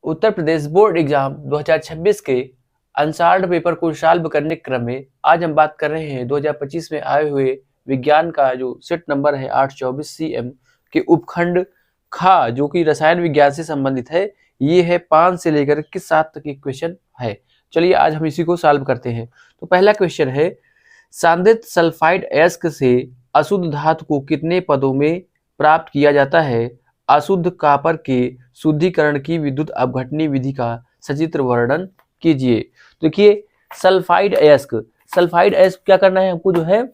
Uttar Pradesh board exam 2026 के unsolved paper को solve करने के क्रम में आज हम बात कर रहे हैं 2025 में आए हुए विज्ञान का जो सेट नंबर है 824 CM के उपखंड खा जो कि रसायन विज्ञान से संबंधित है। ये है 5 से लेकर के 7 तक के क्वेश्चन है। चलिए आज हम इसी को सॉल्व करते हैं। तो पहला क्वेश्चन है, सांद्रित सल्फाइड अयस्क से अशुद्ध धातु को कितने पदों में प्राप्त किया जाता है? अशुद्ध कॉपर के शुद्धिकरण की विद्युत अपघटनी विधि का सचित्र वर्णन कीजिए। देखिए सल्फाइड अयस्क क्या करना है हमको, जो है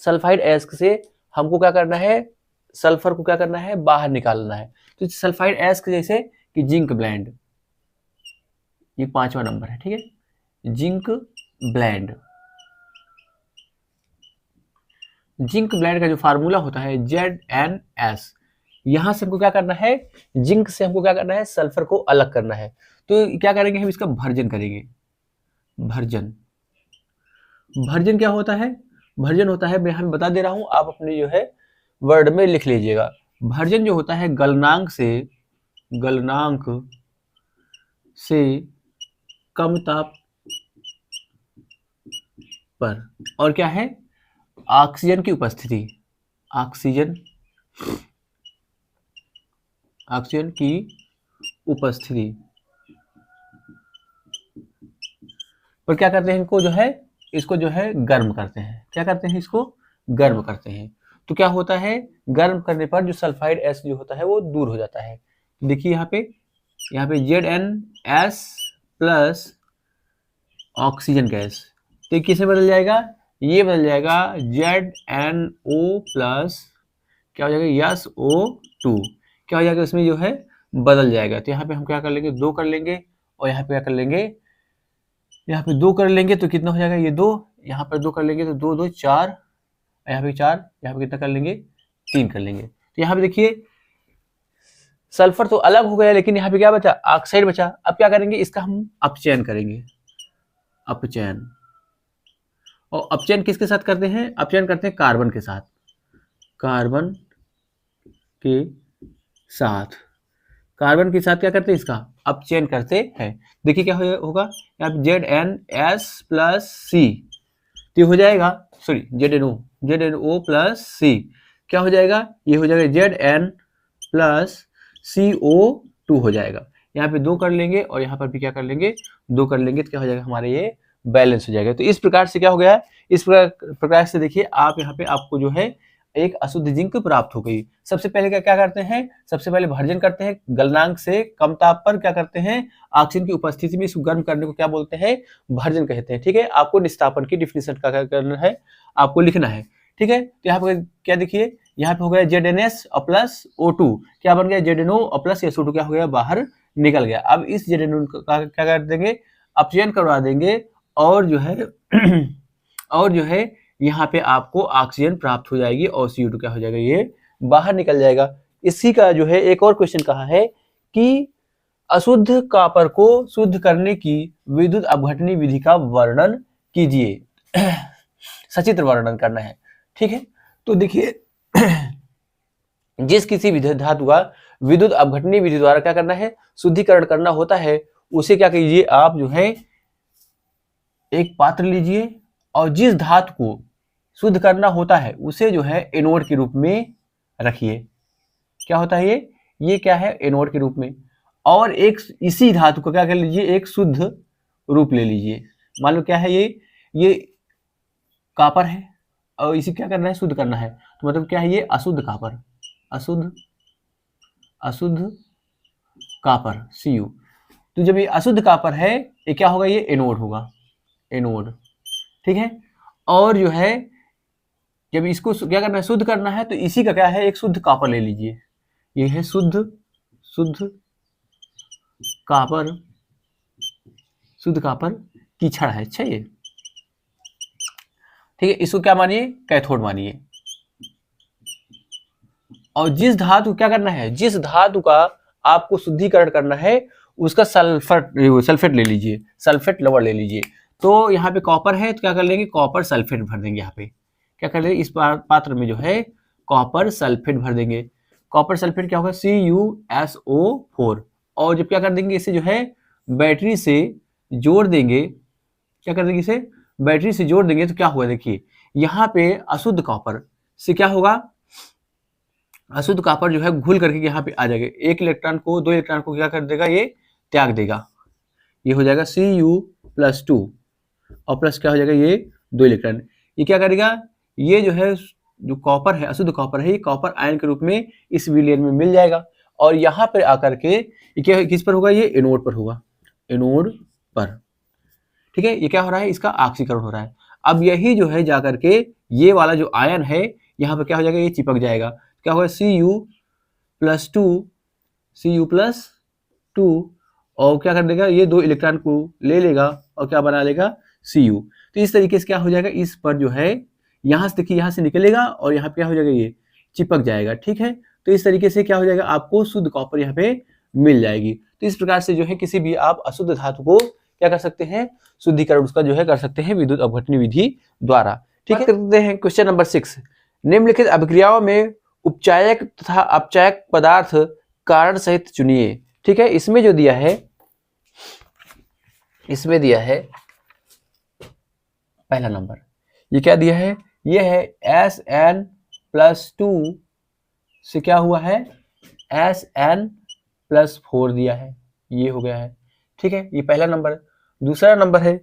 सल्फाइड अयस्क से हमको क्या करना है, सल्फर को क्या करना है, बाहर निकालना है। तो सल्फाइड अयस्क जैसे कि जिंक ब्लेंड, ये 5वां नंबर है, ठीक है। जिंक ब्लेंड का जो फार्मूला होता है ZnS। यहां से हमको क्या करना है, जिंक से हमको क्या करना है, सल्फर को अलग करना है। तो क्या करेंगे हम, इसका भर्जन करेंगे। भर्जन क्या होता है? भर्जन होता है, मैं हम बता दे रहा हूं, आप अपने जो है वर्ड में लिख लीजिएगा। भर्जन जो होता है गलनांक से कम ताप पर, और क्या है, ऑक्सीजन की उपस्थिति, ऑक्सीजन की उपस्थिति पर क्या करते हैं, इसको जो है गर्म करते हैं। क्या करते हैं, इसको गर्म करते हैं। तो क्या होता है, गर्म करने पर जो सल्फाइड एस जो होता है वो दूर हो जाता है। देखिए यहाँ पे ZnS प्लस ऑक्सीजन गैस, तो किसे बदल जाएगा, ये बदल जाएगा ZnO प्लस क्या हो जाएगा, SO2। क्या हो जाएगा, इसमें जो है बदल जाएगा। तो यहाँ पे हम क्या कर लेंगे, 2 कर लेंगे, और यहाँ पे क्या कर लेंगे, यहाँ पे 2 कर लेंगे तो कितना हो जाएगा, ये 2, यहाँ पर 2 कर लेंगे तो 2 2 4, यहाँ पे 4, यहाँ पे कितना कर लेंगे, 3 कर लेंगे। तो यहाँ पे देखिए सल्फर तो अलग हो गया, लेकिन यहाँ पे क्या बचा, ऑक्साइड बचा। अब क्या करेंगे, इसका हम अपचयन करेंगे, अपचयन। और अपचयन किसके साथ करते हैं, अपचयन करते हैं कार्बन के साथ, कार्बन के साथ क्या करते हैं, इसका अपचयन करते हैं। देखिए क्या होगा, यहाँ पे ZnS प्लस C, तो हो जाएगा, सॉरी ZnO प्लस C, क्या हो जाएगा, ये हो जाएगा Zn प्लस CO2 हो जाएगा। यहाँ पे 2 कर लेंगे, और यहाँ पर भी क्या कर लेंगे, 2 कर लेंगे, तो क्या हो जाएगा, हमारे ये बैलेंस हो जाएगा। तो इस प्रकार से क्या हो गया, इस प्रकार से देखिए आप यहाँ पे आपको जो है एक अशुद्ध जिंक प्राप्त हो गई। सबसे पहले क्या करते हैं, सबसे पहले भर्जन करते हैं, गलनांक से कम ताप पर क्या करते हैं, ऑक्सीजन की उपस्थिति में इसको गर्म करने को क्या बोलते हैं, भर्जन कहते हैं, ठीक है। आपको निस्तापन की डिफिनेशन का क्या करना है, आपको लिखना है, ठीक है। तो यहाँ पे क्या देखिए, यहाँ पे हो गया ZnS और प्लस O2, क्या बन गया, ZnO और प्लस SO2 क्या हो गया, बाहर निकल गया। अब इस ZnO का क्या कर देंगे, अपचयन करवा देंगे, और जो है यहाँ पे आपको ऑक्सीजन प्राप्त हो जाएगी, और CO2 क्या हो जाएगा, ये बाहर निकल जाएगा। इसी का जो है एक और क्वेश्चन कहा है कि अशुद्ध कॉपर को शुद्ध करने की विद्युत अपघटनी विधि का वर्णन कीजिए। सचित्र वर्णन करना है, ठीक है। तो देखिए जिस किसी धातु का विद्युत अपघटनी विधि द्वारा क्या करना है, शुद्धिकरण करना होता है, उसे क्या कीजिए, आप जो है एक पात्र लीजिए, और जिस धातु को शुद्ध करना होता है उसे जो है एनोड के रूप में रखिए। क्या होता है ये क्या है, एनोड के रूप में। और एक इसी धातु को क्या कर लीजिए, एक शुद्ध रूप ले लीजिए। मान लो क्या है, ये कॉपर है, और इसे क्या करना है, शुद्ध करना है। तो मतलब क्या है, ये अशुद्ध कॉपर, अशुद्ध कॉपर Cu। तो जब ये अशुद्ध कॉपर है, ये क्या होगा, ये एनोड होगा, एनोड, ठीक है। और जो है जब इसको क्या करना है, शुद्ध करना है, तो इसी का क्या है, एक शुद्ध कॉपर ले लीजिए। ये है शुद्ध कॉपर की छड़ है, अच्छा ये, ठीक है। इसको क्या मानिए, कैथोड मानिए। और जिस धातु क्या करना है, जिस धातु का आपको शुद्धिकरण करना है उसका सल्फेट ले लीजिए, सल्फेट लवण ले लीजिए। तो यहाँ पे कॉपर है, तो क्या कर लेंगे, कॉपर सल्फेट भर देंगे। यहाँ पे क्या कर लेंगे, इस पात्र में जो है कॉपर सल्फेट भर देंगे। कॉपर सल्फेट क्या होगा, CuSO4, और जब क्या कर देंगे इसे जो है बैटरी से जोड़ देंगे, क्या कर देंगे इसे बैटरी से जोड़ देंगे तो क्या होगा देखिए, यहाँ पे अशुद्ध कॉपर से क्या होगा, अशुद्ध कॉपर जो है घुल करके यहाँ पे आ जाएगा, एक इलेक्ट्रॉन को दो इलेक्ट्रॉन को क्या कर देगा, ये त्याग देगा, ये हो जाएगा Cu+2 और प्लस क्या हो जाएगा ये दो इलेक्ट्रॉन, ये क्या करेगा, ये जो है जो कॉपर है अशुद्ध कॉपर है, ये कॉपर आयन के रूप में इस विलयन में मिल जाएगा और यहाँ पर आकर के ये क्या किस पर होगा, ये एनोड पर होगा, एनोड पर, ठीक है। ये क्या हो रहा है, इसका ऑक्सीकरण हो रहा है। अब यही जो है जाकर के ये वाला जो आयन है यहाँ पे क्या हो जाएगा, ये चिपक जाएगा, क्या होगा Cu+2 और क्या कर देगा, ये दो इलेक्ट्रॉन को ले लेगा और क्या बना लेगा Cu। तो इस तरीके से क्या हो जाएगा, इस पर जो है यहाँ से देखिए यहाँ से निकलेगा और यहाँ पे क्या हो जाएगा, ये चिपक जाएगा, ठीक है। तो इस तरीके से क्या हो जाएगा, आपको शुद्ध कॉपर यहाँ पे मिल जाएगी। तो इस प्रकार से जो है किसी भी आप अशुद्ध धातु को क्या कर सकते हैं, शुद्धिकरण उसका जो है कर सकते हैं विद्युत अपघटनी विधि द्वारा, ठीक है। करते हैं क्वेश्चन नंबर 6, निम्नलिखित अभिक्रियाओं में उपचायक तथा अपचायक पदार्थ कारण सहित चुनिए, ठीक है। इसमें जो दिया है, इसमें दिया है पहला नंबर, ये क्या दिया है, ये है Sn+2 से क्या हुआ है Sn+4 दिया है, ये हो गया है, ठीक है, ये पहला नंबर। दूसरा नंबर है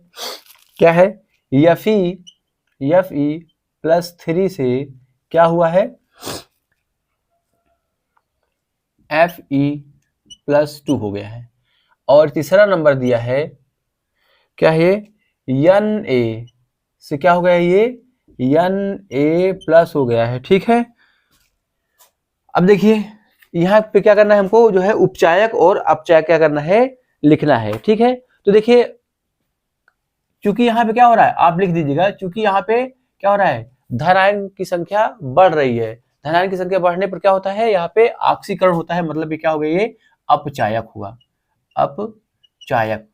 क्या है, Fe+3 से क्या हुआ है Fe+2 हो गया है। और तीसरा नंबर दिया है क्या है, Na से क्या हो गया, ये Na+ हो गया है, ठीक है। अब देखिए यहाँ पे क्या करना है हमको, जो है उपचायक और अपचायक क्या करना है, लिखना है, ठीक है। तो देखिए चूंकि यहाँ पे क्या हो रहा है, आप लिख दीजिएगा, चूंकि यहाँ पे क्या हो रहा है, धन आयन की संख्या बढ़ रही है, धन आयन की संख्या बढ़ने पर क्या होता है, यहाँ पे ऑक्सीकरण होता है, मतलब ये क्या हो गया, ये अपचायक हुआ, अपचायक,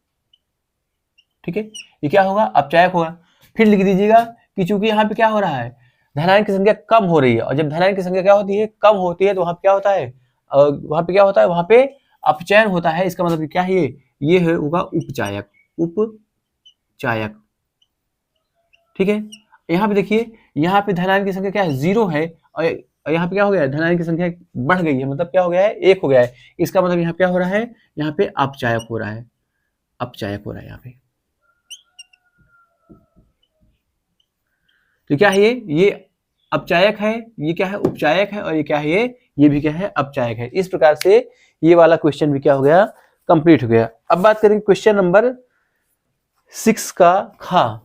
ठीक है, ये क्या होगा, अपचायक होगा। फिर लिख दीजिएगा कि चूंकि यहाँ पे क्या हो रहा है, धन आयन की संख्या कम हो रही है, और जब धन आयन की संख्या क्या होती है, कम होती है, तो वहां पे क्या होता है, वहां पे क्या होता है, वहां पे अपचयन होता है, इसका मतलब क्या है, ये है होगा उपचायक, उपचायक, ठीक है। यहाँ पे देखिए, यहाँ पे धन आयन की संख्या क्या है, 0 है, और यहाँ पे क्या हो गया है, धन आयन की संख्या बढ़ गई है, मतलब क्या हो गया है, 1 हो गया है, इसका मतलब यहाँ क्या हो रहा है, यहाँ पे अपचायक हो रहा है, अपचायक हो रहा है यहाँ पे। तो क्या है, ये अपचायक है, ये क्या है, उपचायक है, और ये क्या है, ये भी क्या है, अपचायक है। इस प्रकार से ये वाला क्वेश्चन भी क्या हो गया, कंप्लीट हो गया। अब बात करेंगे क्वेश्चन नंबर 6 का खा।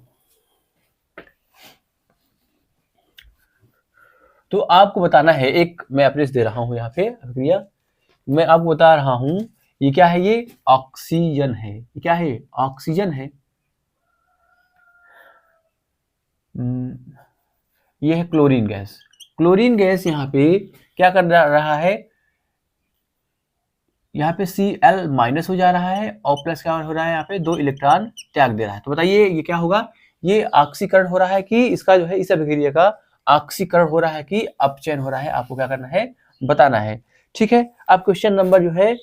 तो आपको बताना है, एक मैं अप्रेस दे रहा हूं यहाँ पे अभिक्रिया, मैं आपको बता रहा हूं, ये क्या है, ये ऑक्सीजन है, ये क्या है, ऑक्सीजन है, ये है क्लोरीन गैस। क्लोरीन गैस यहाँ पे क्या कर रहा है, यहाँ पे Cl- हो जा रहा है और प्लस क्या हो रहा है, यहाँ पे 2 इलेक्ट्रॉन त्याग दे रहा है। तो बताइए ये क्या होगा, ये ऑक्सीकरण हो रहा है कि इसका जो है इस अभिक्रिया का ऑक्सीकरण हो रहा है कि अपचयन हो रहा है, आपको क्या करना है, बताना है, ठीक है। अब क्वेश्चन नंबर जो है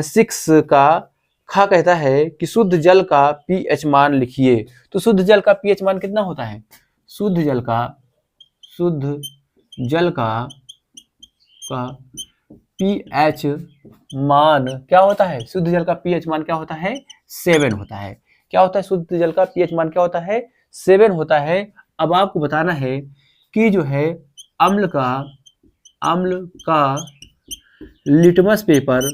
6 का खा कहता है कि शुद्ध जल का pH मान लिखिए। तो शुद्ध जल का pH मान कितना होता है, शुद्ध जल का pH मान क्या होता है, शुद्ध जल का pH मान क्या होता है, 7 होता है। क्या होता है, शुद्ध जल का pH मान क्या होता है, 7 होता है। अब आपको बताना है कि जो है अम्ल का लिटमस पेपर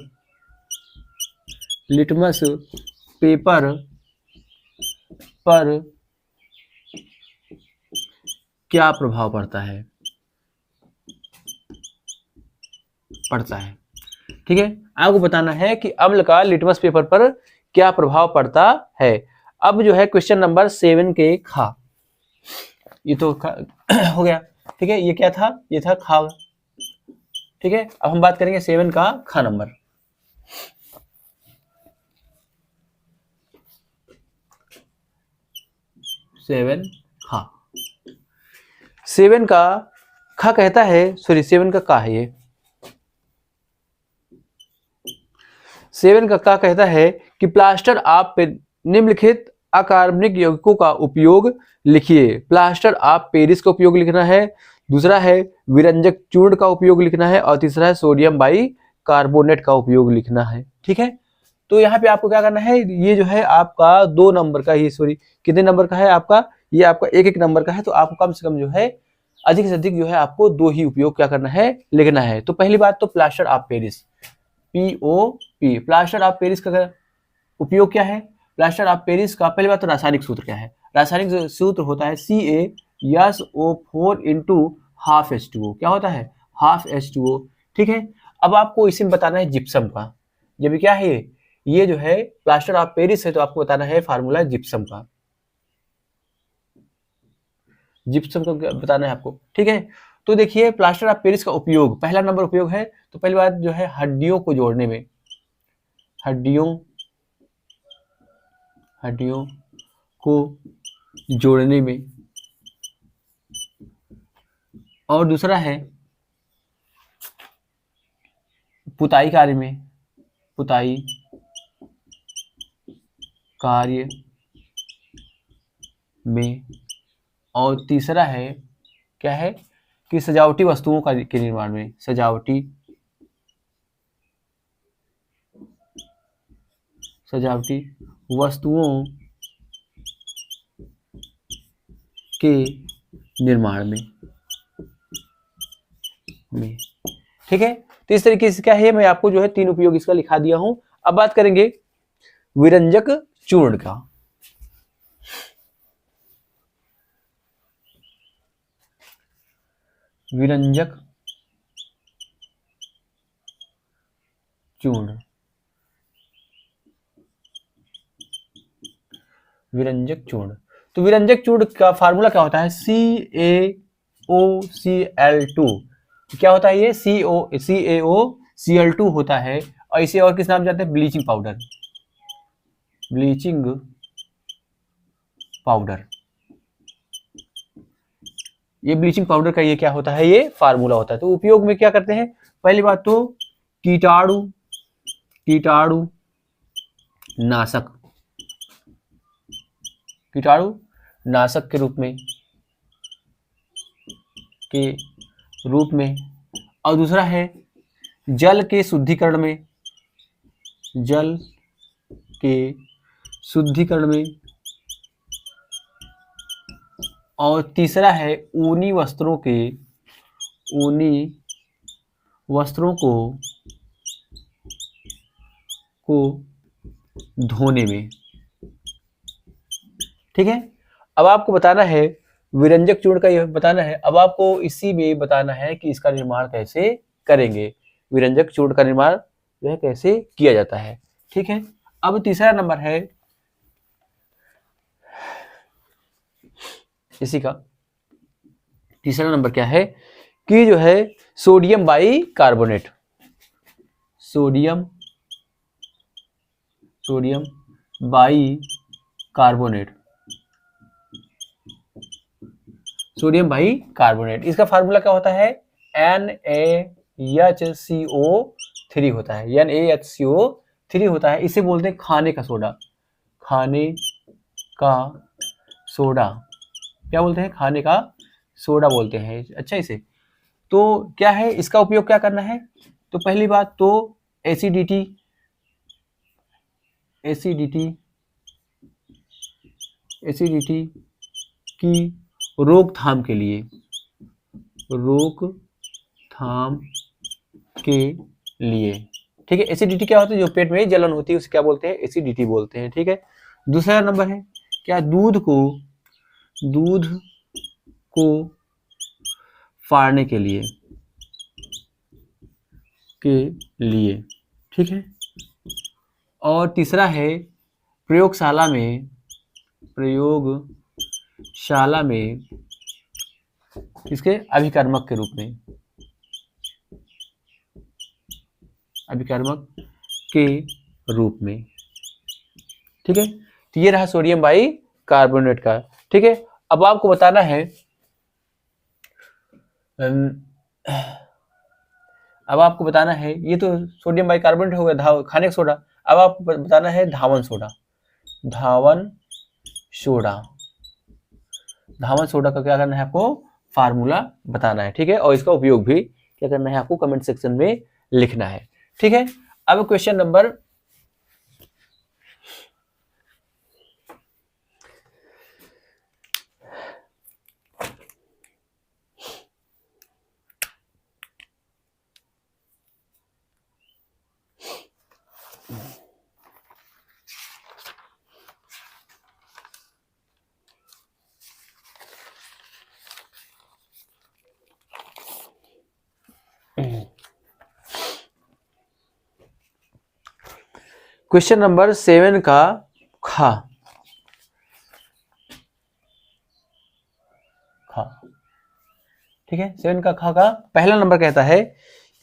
पर क्या प्रभाव पड़ता है, ठीक है। आपको बताना है कि अम्ल का लिटमस पेपर पर क्या प्रभाव पड़ता है। अब जो है क्वेश्चन नंबर 7 के खा, ये तो हो गया, ठीक है, ये क्या था, ये था खा, ठीक है। अब हम बात करेंगे 7 का खा नंबर। सेवन का खा कहता है, सॉरी 7 का है, ये 7 का कहता है कि प्लास्टर ऑफ निम्नलिखित अकार्बनिक यौगिकों का उपयोग लिखिए। प्लास्टर ऑफ पेरिस का उपयोग लिखना है, दूसरा है विरंजक चूर्ण का उपयोग लिखना है, और तीसरा है सोडियम बाइकार्बोनेट का उपयोग लिखना है। ठीक है, तो यहाँ पे आपको क्या करना है, ये जो है आपका 2 नंबर का, ये सॉरी कितने नंबर का है आपका, ये आपका 1-1 नंबर का है। तो आपको कम से कम जो है अधिक से अधिक जो है आपको 2 ही उपयोग क्या करना है, लिखना है। तो पहली बात तो plaster of Paris, POP, plaster of Paris का उपयोग क्या है। प्लास्टर ऑफ पेरिस का पहली बात तो रासायनिक सूत्र क्या है, रासायनिक सूत्र होता है CaSO4 इंटू हाफ H2O। क्या होता है, हाफ H2O। ठीक है, अब आपको इसी में बताना है जिप्सम का। जब क्या है ये जो है प्लास्टर ऑफ पेरिस है, तो आपको बताना है फार्मूला जिप्सम का, जिप्सम का बताना है आपको। ठीक है, तो देखिए प्लास्टर ऑफ पेरिस का उपयोग, पहला नंबर उपयोग है तो पहली बात जो है हड्डियों को जोड़ने में, हड्डियों को जोड़ने में, और दूसरा है पुताई कार्य में, पुताई कार्य में, और तीसरा है क्या है कि सजावटी वस्तुओं का के निर्माण में, सजावटी वस्तुओं के निर्माण में। ठीक है, तो इस तरीके से क्या है, मैं आपको जो है 3 उपयोग इसका लिखा दिया हूं। अब बात करेंगे विरंजक चूर्ण का। विरंजक चूर्ण, विरंजक चूर्ण, तो विरंजक चूर्ण का फार्मूला क्या होता है, CaOCl2। क्या होता है ये, CaOCl2 होता है, और इसे और किस नाम जानते हैं, ब्लीचिंग पाउडर, ब्लीचिंग पाउडर। ये ब्लीचिंग पाउडर का ये क्या होता है, ये फार्मूला होता है। तो उपयोग में क्या करते हैं, पहली बात तो कीटाणु नाशक, कीटाणु नाशक के रूप में, और दूसरा है जल के शुद्धिकरण में, जल के शुद्धिकरण में, और तीसरा है ऊनी वस्त्रों को धोने में। ठीक है, अब आपको बताना है विरंजक चूर्ण का, ये बताना है। अब आपको इसी में बताना है कि इसका निर्माण कैसे करेंगे, विरंजक चूर्ण का निर्माण जो है कैसे किया जाता है। ठीक है, अब तीसरा नंबर है इसी का, तीसरा नंबर क्या है कि जो है sodium bicarbonate, sodium bicarbonate, sodium bicarbonate. इसका फार्मूला क्या होता है, NaHCO3 होता है, NaHCO3 होता है। इसे बोलते हैं खाने का सोडा, खाने का सोडा, क्या बोलते हैं, खाने का सोडा बोलते हैं। अच्छा, इसे तो क्या है, इसका उपयोग क्या करना है, तो पहली बात तो एसिडिटी की रोकथाम के लिए, ठीक है। एसिडिटी क्या होता है, जो पेट में जलन होती है उसे क्या बोलते हैं, एसिडिटी बोलते हैं। ठीक है, दूसरा नंबर है क्या, दूध को फाड़ने के लिए ठीक है, और तीसरा है प्रयोगशाला में इसके अभिकर्मक के रूप में, ठीक है। तो ये रहा सोडियम बाइकार्बोनेट का। ठीक है, अब आपको बताना है, ये तो सोडियम बाइकार्बोनेट हो गया, खाने का सोडा। अब आपको बताना है धावन सोडा। धावन सोडा, धावन सोडा का क्या करना है आपको, फार्मूला बताना है, ठीक है, और इसका उपयोग भी क्या करना है आपको कमेंट सेक्शन में लिखना है, ठीक है। अब क्वेश्चन नंबर क्वेश्चन नंबर 7 का खा, ठीक है, 7 का खा का पहला नंबर कहता है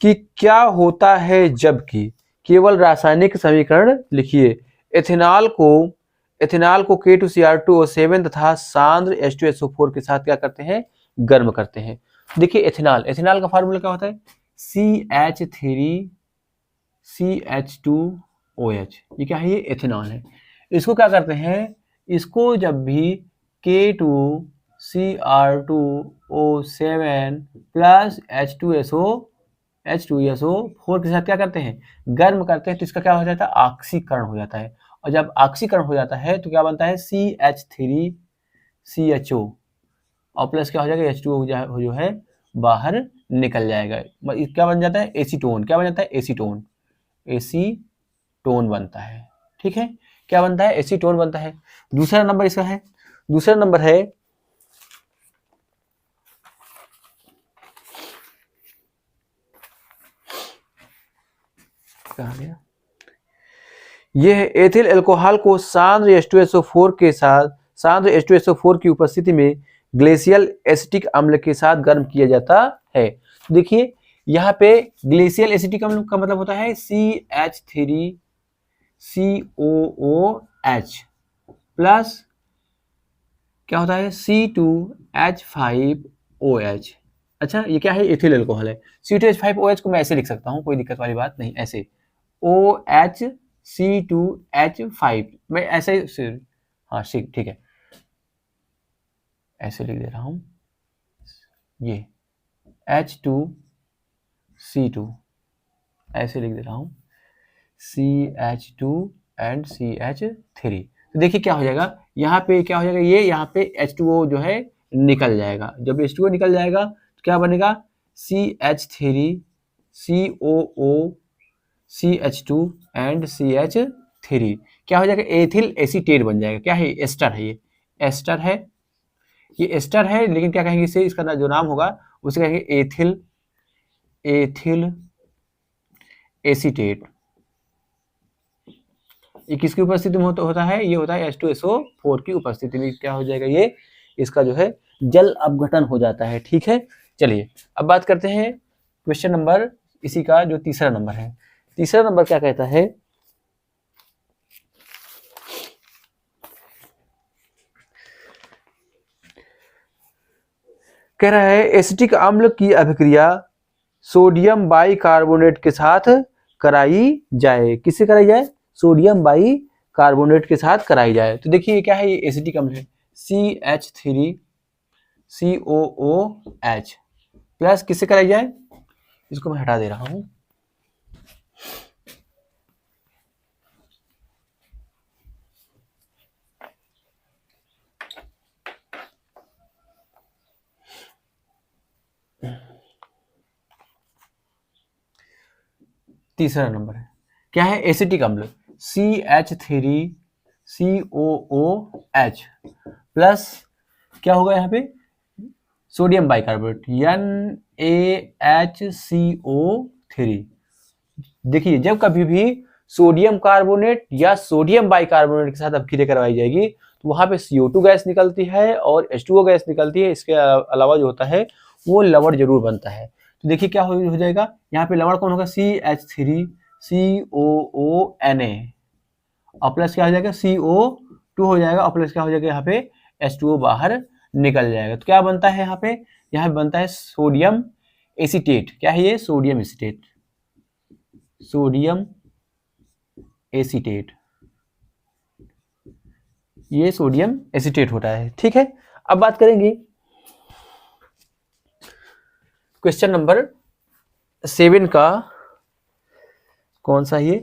कि क्या होता है जबकि केवल रासायनिक समीकरण लिखिए। एथेनॉल को K2Cr2O7 तथा सांद्र H2SO4 के साथ क्या करते हैं, गर्म करते हैं। देखिए एथेनॉल का फार्मूला क्या होता है, CH3CH2OH, ये क्या है, ये एथेनॉल है। इसको क्या करते हैं, इसको जब भी K2Cr2O7 प्लस H2SO4 के साथ क्या करते हैं, गर्म करते हैं, तो इसका क्या हो जाता है, ऑक्सीकरण हो जाता है। और जब ऑक्सीकरण हो जाता है तो क्या बनता है, CH3CHO और प्लस क्या हो जाएगा, H2O जो है बाहर निकल जाएगा। क्या बन जाता है, एसीटोन। क्या बन जाता है, एसीटोन। एसीटोन बनता है, ठीक है, क्या बनता है, एसीटोन बनता है। दूसरा नंबर इसका है, दूसरा नंबर है कहाँ गया, यह है एथिल अल्कोहल को सांद्र H2SO4 के साथ, सांद्र H2SO4 की उपस्थिति में ग्लेशियल एसिटिक अम्ल के साथ गर्म किया जाता है। देखिए यहाँ पे ग्लेशियल एसिटिक अम्ल का मतलब होता है CH3COOH प्लस क्या होता है, C2H5OH। अच्छा ये क्या है, एथिल अल्कोहल है। C2H5OH को मैं ऐसे लिख सकता हूँ, कोई दिक्कत वाली बात नहीं, ऐसे OHC2H5 मैं ऐसे ही, हाँ ठीक है, ऐसे लिख दे रहा हूँ, ये H2C2 ऐसे लिख दे रहा हूँ, CH2 एंड CH3। तो देखिए क्या हो जाएगा, यहाँ पे क्या हो जाएगा, ये यहाँ पे H2O जो है निकल जाएगा। जब H2O निकल जाएगा तो क्या बनेगा, CH3COO CH2 एंड CH3 क्या हो जाएगा, एथिल एसीटेट बन जाएगा। क्या है, एस्टर है, ये एस्टर है, ये एस्टर है, लेकिन क्या कहेंगे इसे, इसका जो नाम होगा उसे कहेंगे एथिल एसीटेट। ये किसकी उपस्थिति में होता है, ये होता है H2SO4 की उपस्थिति में। क्या हो जाएगा, ये इसका जो है जल अपघटन हो जाता है, ठीक है। चलिए अब बात करते हैं क्वेश्चन नंबर इसी का जो तीसरा नंबर है। तीसरा नंबर क्या कहता है, कह रहा है एसिटिक अम्ल की अभिक्रिया सोडियम बाइकार्बोनेट के साथ कराई जाए। किससे कराई जाए, सोडियम बाइकार्बोनेट के साथ कराई जाए। तो देखिए ये क्या है, ये एसिटिक अम्ल है, CH3COOH प्लस किससे कराई जाए, इसको मैं हटा दे रहा हूं, तीसरा नंबर है, क्या है, एसिटिक अम्ल CH3COOH प्लस क्या होगा यहाँ पे, सोडियम बाइकार्बोनेट NaHCO3। देखिए जब कभी भी सोडियम कार्बोनेट या सोडियम बाइकार्बोनेट के साथ अभिक्रिया करवाई जाएगी तो वहां पे CO2 गैस निकलती है और H2O गैस निकलती है। इसके अलावा जो होता है वो लवण जरूर बनता है। तो देखिए क्या हो जाएगा, यहाँ पे लवण कौन होगा, CH3COONA और प्लस क्या हो जाएगा, CO2 हो जाएगा और प्लस क्या हो जाएगा, यहाँ पे H2O बाहर निकल जाएगा। तो क्या बनता है, यहाँ बनता है सोडियम एसीटेट। क्या है ये, सोडियम एसीटेट, सोडियम एसीटेट, ये सोडियम एसीटेट होता है। ठीक है, अब बात करेंगे क्वेश्चन नंबर 7 का। कौन सा ये?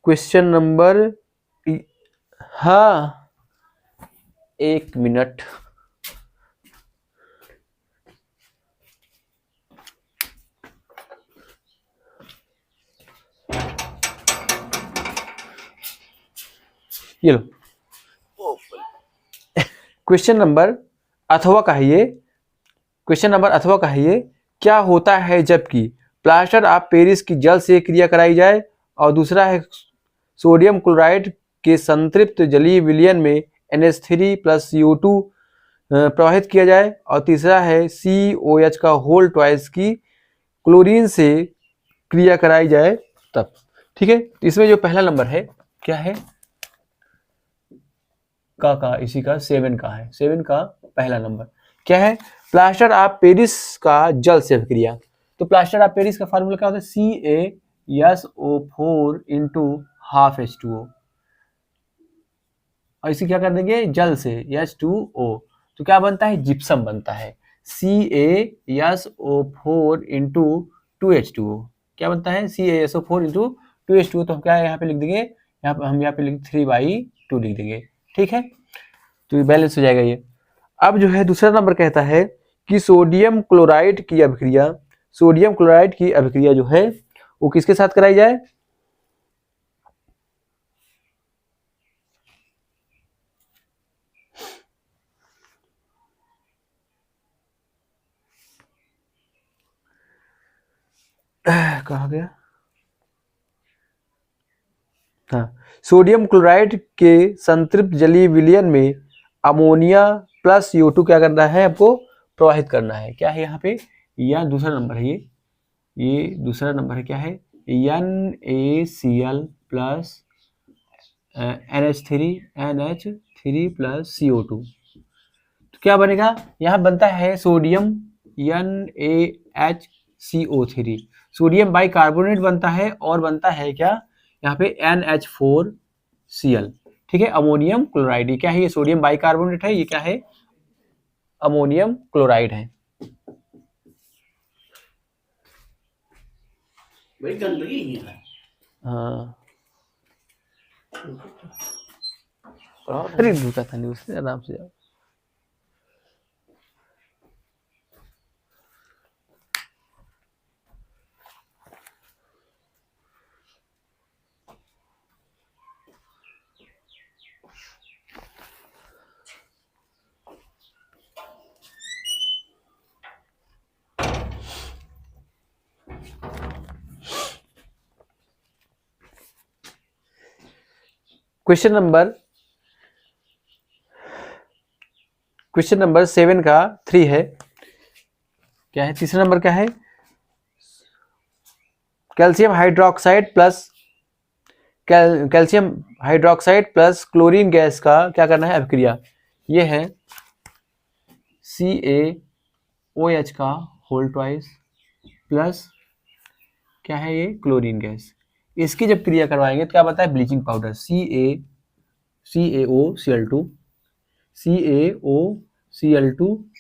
क्वेश्चन नंबर, हाँ 1 मिनट, ये लो। क्वेश्चन नंबर अथवा का है ये, क्वेश्चन नंबर अथवा का है ये, क्या होता है जबकि प्लास्टर ऑफ पेरिस की जल से क्रिया कराई जाए, और दूसरा है सोडियम क्लोराइड के संतृप्त जलीय विलयन में NH3 प्लस CO2 प्रवाहित किया जाए, और तीसरा है COH का होल ट्वाइस की क्लोरीन से क्रिया कराई जाए तब। ठीक है, इसमें जो पहला नंबर है क्या है, का इसी का 7 का है, 7 का पहला नंबर क्या है, प्लास्टर ऑफ पेरिस का जल से अभिक्रिया। तो प्लास्टर ऑफ पेरिस का फार्मूला क्या होता है, CaSO4 इंटू हाफ H2O, और इसे क्या कर देंगे जल से H2O, तो क्या बनता है, जिप्सम बनता है। CaSO4 इंटू 2H2O क्या बनता है, CaSO4 इंटू 2H2O, तो हम क्या यहाँ पे लिख देंगे, हम यहाँ पे लिख 3/2 लिख देंगे। ठीक है, तो ये बैलेंस हो जाएगा ये। अब जो है दूसरा नंबर कहता है कि सोडियम क्लोराइड की अभिक्रिया, सोडियम क्लोराइड की अभिक्रिया जो है वो किसके साथ कराई जाए, कहा गया, हाँ, सोडियम क्लोराइड के संतृप्त जलीय विलयन में अमोनिया प्लस CO2 क्या करना है, आपको प्रवाहित करना है। क्या है यहाँ पे, या दूसरा नंबर है ये दूसरा नंबर है, क्या है, NaCl plus NH3 plus CO2, तो क्या बनेगा, यहाँ बनता है सोडियम NaHCO3, सोडियम बाइकार्बोनेट बनता है, और बनता है क्या यहाँ पे NH4Cl। ठीक है, अमोनियम क्लोराइड, ये क्या है, ये सोडियम बाइकार्बोनेट है, ये क्या है, अमोनियम क्लोराइड है। बड़ी गंदगी है। हाँ, अरे रुका था नहीं, उससे आराम से जाओ। क्वेश्चन नंबर 7 का 3 है, क्या है, तीसरा नंबर क्या है, calcium hydroxide plus chlorine gas का क्या करना है, अभिक्रिया। ये है CaOH का होल ट्वाइस प्लस क्या है, ये क्लोरीन गैस, इसकी जब क्रिया करवाएंगे तो क्या बनता है, ब्लीचिंग पाउडर CaOCl2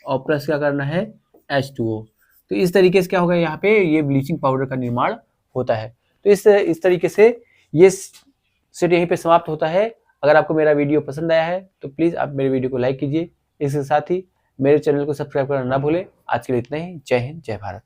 और प्लस क्या करना है, H2O। तो इस तरीके से क्या होगा, यहाँ पे ये ब्लीचिंग पाउडर का निर्माण होता है। तो इस तरीके से ये सेट यहीं पे समाप्त होता है। अगर आपको मेरा वीडियो पसंद आया है तो प्लीज़ आप मेरे वीडियो को लाइक कीजिए, इसके साथ ही मेरे चैनल को सब्सक्राइब करना ना भूलें। आज के लिए इतना ही, जय हिंद, जय भारत।